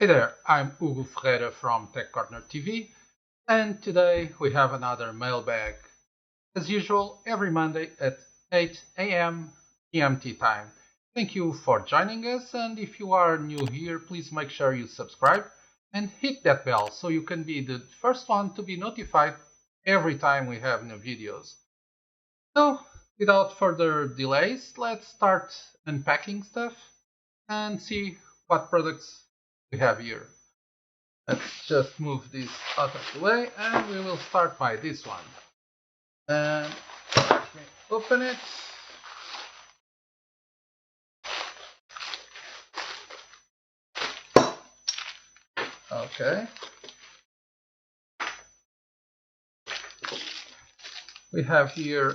Hey there, I'm Hugo Ferreira from TechCornerTV, and today we have another mailbag. As usual, every Monday at 8 a.m. GMT time. Thank you for joining us, and if you are new here, please make sure you subscribe and hit that bell so you can be the first one to be notified every time we have new videos. So, without further delays, let's start unpacking stuff and see what products we have here. Let's just move this out of the way and we will start by this one. And let me open it. Okay. We have here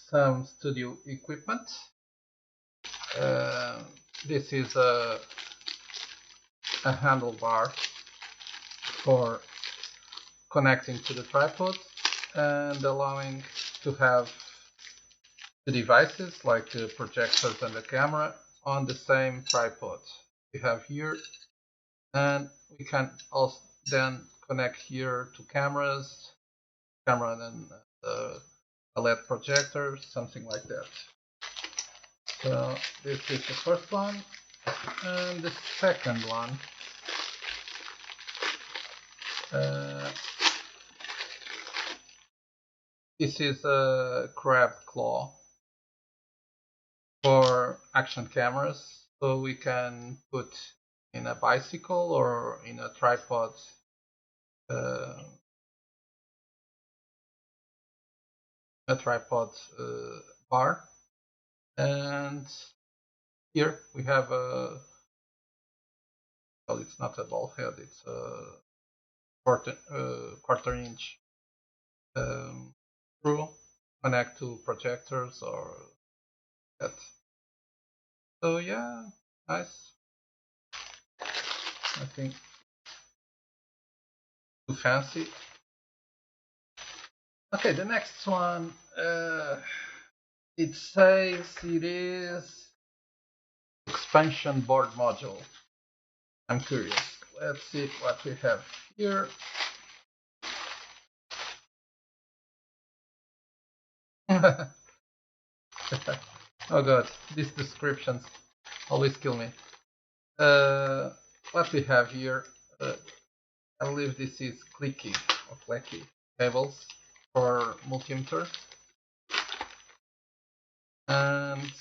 some studio equipment. This is a handlebar for connecting to the tripod and allowing to have the devices like the projectors and the camera on the same tripod we have here, and we can also then connect here to cameras, camera and a LED projector, something like that. So this is the first one, and the second one this is a crab claw for action cameras, so we can put in a bicycle or in a tripod bar. And here we have a, well, it's not a ball head, it's a quarter inch screw, connect to projectors or that. So yeah, nice. I think too fancy. Okay, the next one, it says it is expansion board module. I'm curious. Let's see what we have here. Oh god, these descriptions always kill me. What we have here, I believe this is clicky or clacky cables for multimeter, and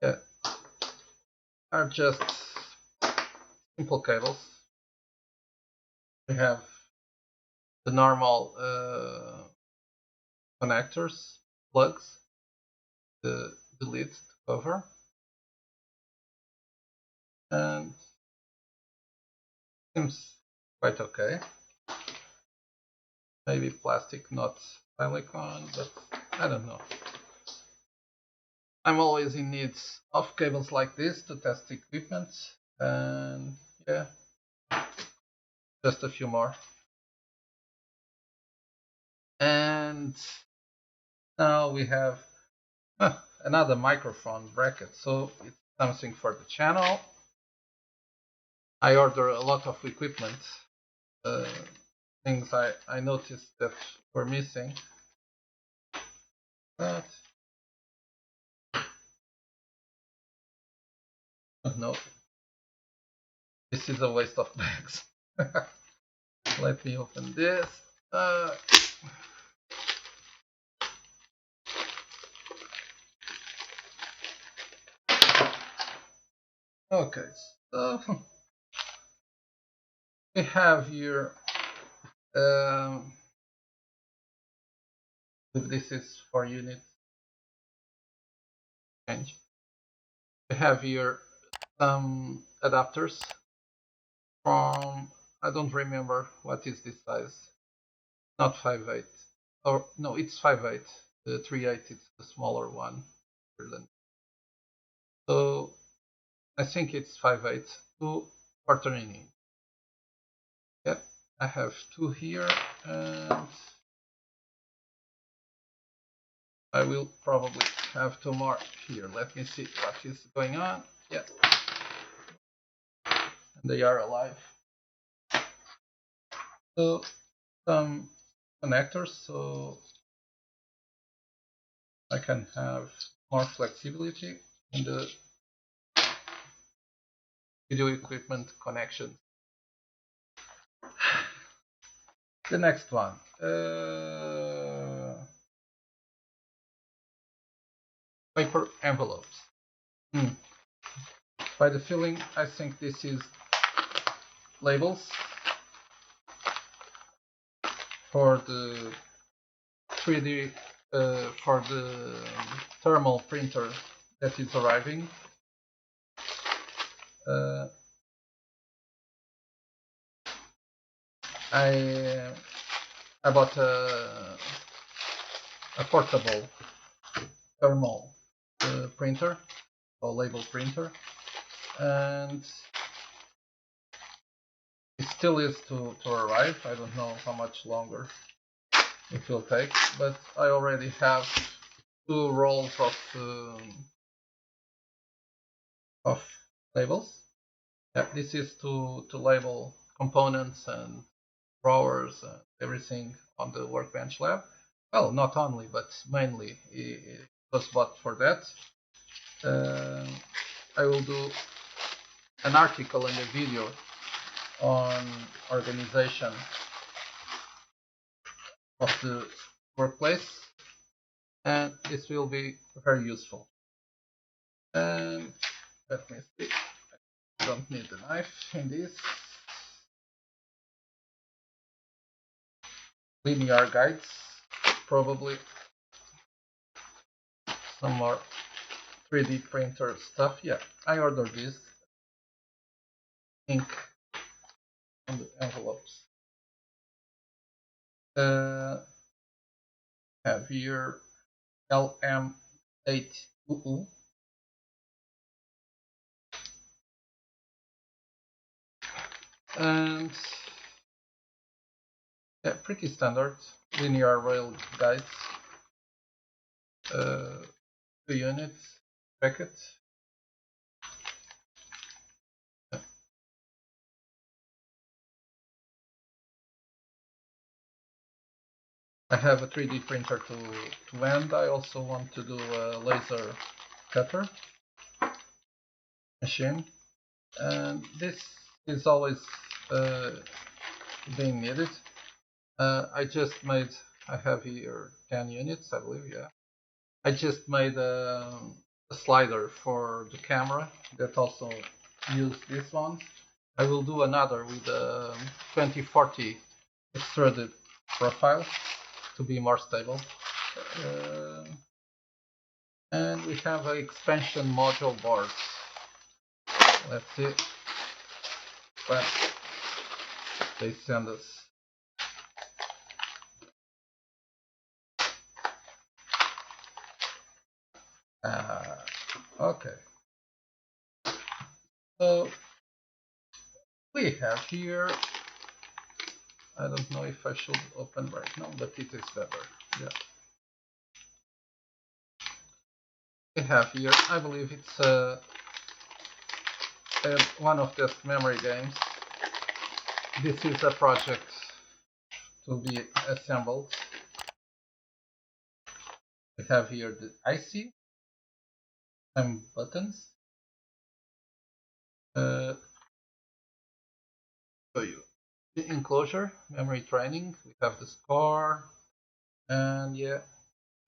yeah, are just simple cables. We have the normal connectors, plugs, the lid to cover, and seems quite okay. Maybe plastic, not silicone, but I don't know. I'm always in need of cables like this to test equipment, and yeah, just a few more. And now we have another microphone bracket, so it's something for the channel. I order a lot of equipment, things I noticed that were missing, but no, this is a waste of bags. Let me open this. Okay, so we have here, this is for units change. We have here some adapters from, I don't remember what is this size, not 5/8, or no, it's 5/8. The 3/8 is the smaller one. So I think it's 5/8 to quarter inch. Yep, I have two here, and I will probably have two more here. Let me see what is going on. Yeah, They are alive. So some connectors, so I can have more flexibility in the video equipment connection. The next one, paper envelopes. By the feeling, I think this is labels for the 3D, for the thermal printer that is arriving. I bought a portable thermal printer or label printer, and it still is to arrive. I don't know how much longer it will take, but I already have 2 rolls of labels. Yeah, this is to label components and drawers and everything on the Workbench Lab. Well, not only, but mainly it was bought for that. I will do an article and a video on organization of the workplace, and this will be very useful. And let me see. I don't need a knife in this. Linear guides, probably some more 3D printer stuff. Yeah, I ordered this ink on the envelopes. Have here LM8UU. And yeah, pretty standard linear rail guides. 2 units, packet. I have a 3D printer to end. I also want to do a laser cutter machine, and this is always being needed. I have here 10 units, I believe, yeah. I just made a slider for the camera that also use these ones. I will do another with a 2040 extruded profile to be more stable. And we have an expansion module board. Let's see what they send us. Okay. So we have here, I don't know if I should open right now, but it is better. Yeah. We have here, I believe it's one of the memory games. This is a project to be assembled. We have here the IC, some buttons. Show you the enclosure, memory training. We have the score, and yeah,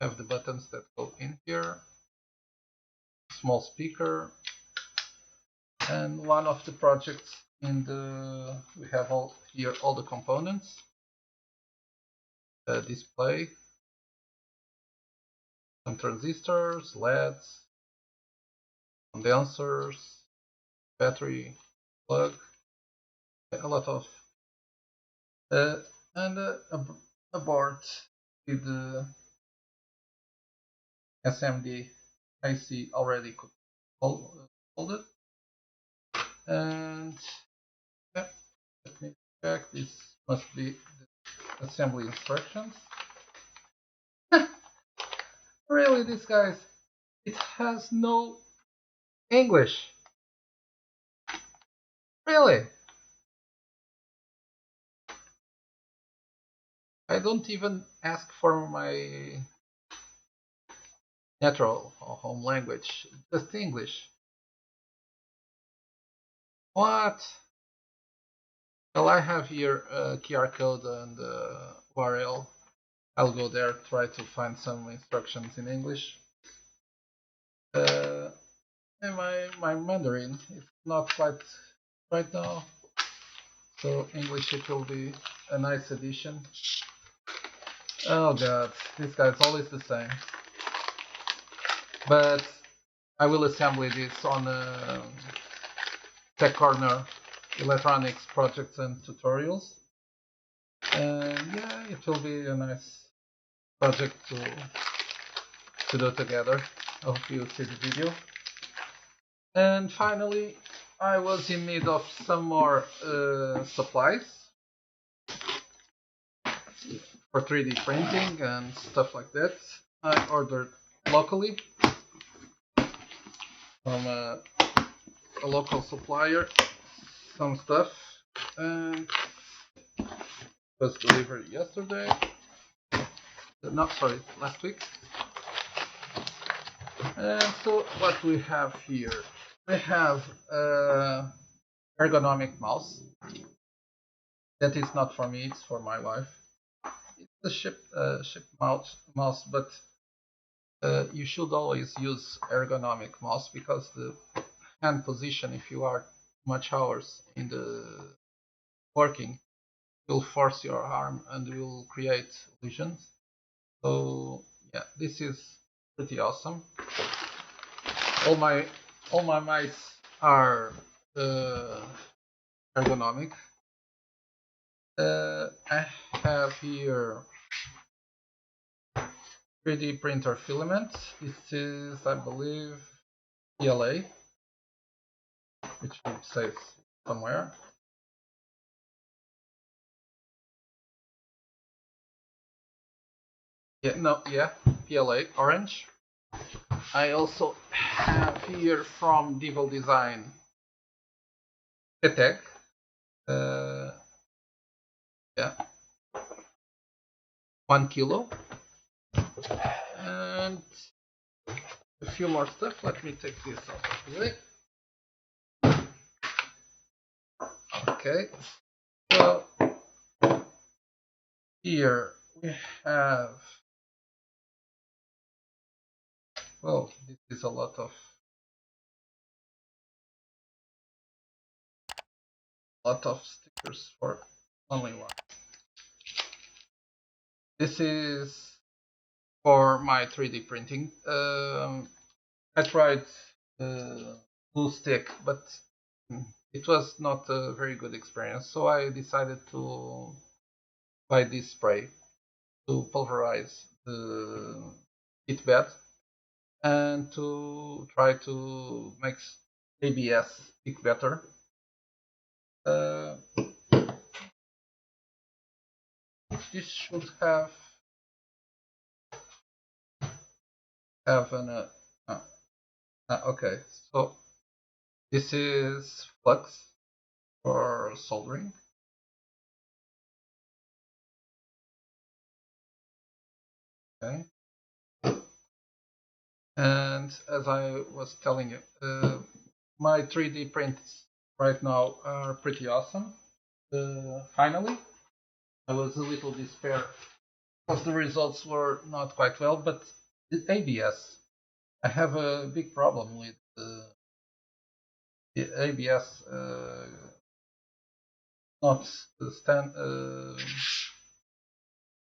have the buttons that go in here. Small speaker, and one of the projects in the we have all the components. Display, some transistors, LEDs, condensers, battery, plug, a lot of and a board with the SMD IC already folded. And yeah, let me check. This must be the assembly instructions. Really, this guys, it has no English. Really? I don't even ask for my natural or home language, just English. What? Well, I have here a QR code and URL. I'll go there, try to find some instructions in English. And my Mandarin is not quite right now, so English it will be a nice addition. Oh god, this guy's always the same. But I will assemble this on Tech Corner Electronics Projects and Tutorials. And yeah, it will be a nice project to do together. I hope you see the video. And finally, I was in need of some more supplies for 3D printing and stuff like that. I ordered locally from a local supplier some stuff, and it was delivered yesterday. No, sorry, last week. And so what we have here, we have ergonomic mouse. That is not for me, it's for my wife. It's a ship mouse, but you should always use ergonomic mouse because the hand position, if you are much hours in the working, will force your arm and will create lesions. So yeah, this is pretty awesome. All my mice are ergonomic. I have here 3D printer filament. This is, I believe, PLA, which should say somewhere. Yeah, PLA, orange. I also have here from Devil Design a tag. Yeah, 1 kilo. And a few more stuff. Let me take this out of the way. Okay, so here we have, well, this is a lot of stickers for only one. This is for my 3D printing. I tried glue stick, but it was not a very good experience, so I decided to buy this spray to pulverize the heat bed and to try to make ABS stick better. This should have an okay, so this is Flux for soldering. Okay, and as I was telling you, my 3D prints right now are pretty awesome. Finally, I was a little despair because the results were not quite well, but the ABS, I have a big problem with the ABS not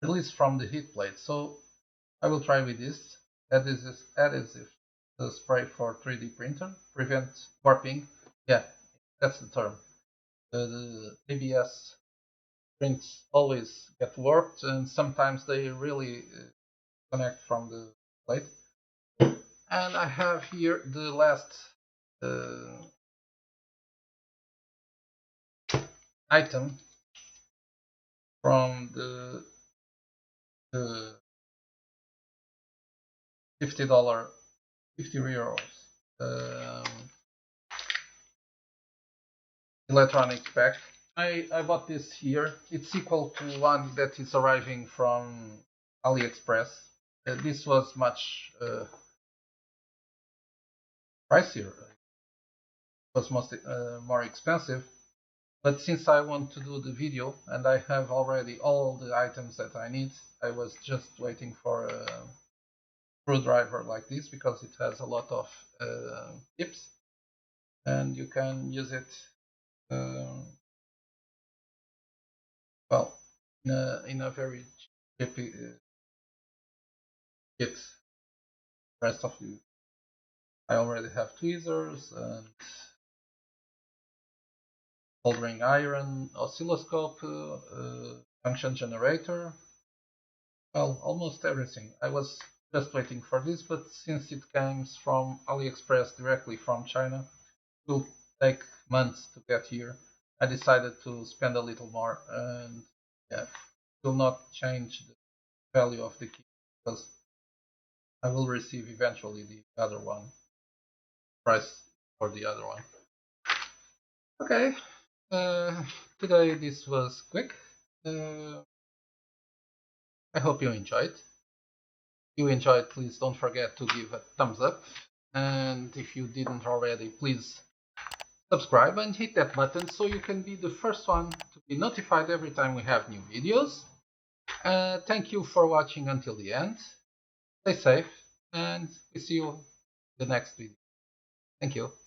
release from the heat plate. So I will try with this adhesive spray for 3D printer, prevent warping. Yeah, that's the term. The ABS prints always get warped, and sometimes they really connect from the plate. And I have here the last item from the $50, 50 euros electronics pack. I bought this here. It's equal to one that is arriving from AliExpress. This was much pricier. It was more expensive. But since I want to do the video and I have already all the items that I need, I was just waiting for a screwdriver like this because it has a lot of tips and you can use it well in a very cheap kit. Rest of the I already have tweezers and soldering iron, oscilloscope, function generator. Well, almost everything. I was just waiting for this, but since it comes from AliExpress directly from China, it will take months to get here. I decided to spend a little more, and yeah, it will not change the value of the key because I will receive eventually the other one, price for the other one. Okay, today this was quick. I hope you enjoyed. If you enjoyed, please don't forget to give a thumbs up. And if you didn't already, please subscribe and hit that button so you can be the first one to be notified every time we have new videos. Thank you for watching until the end. Stay safe and we see you in the next video. Thank you.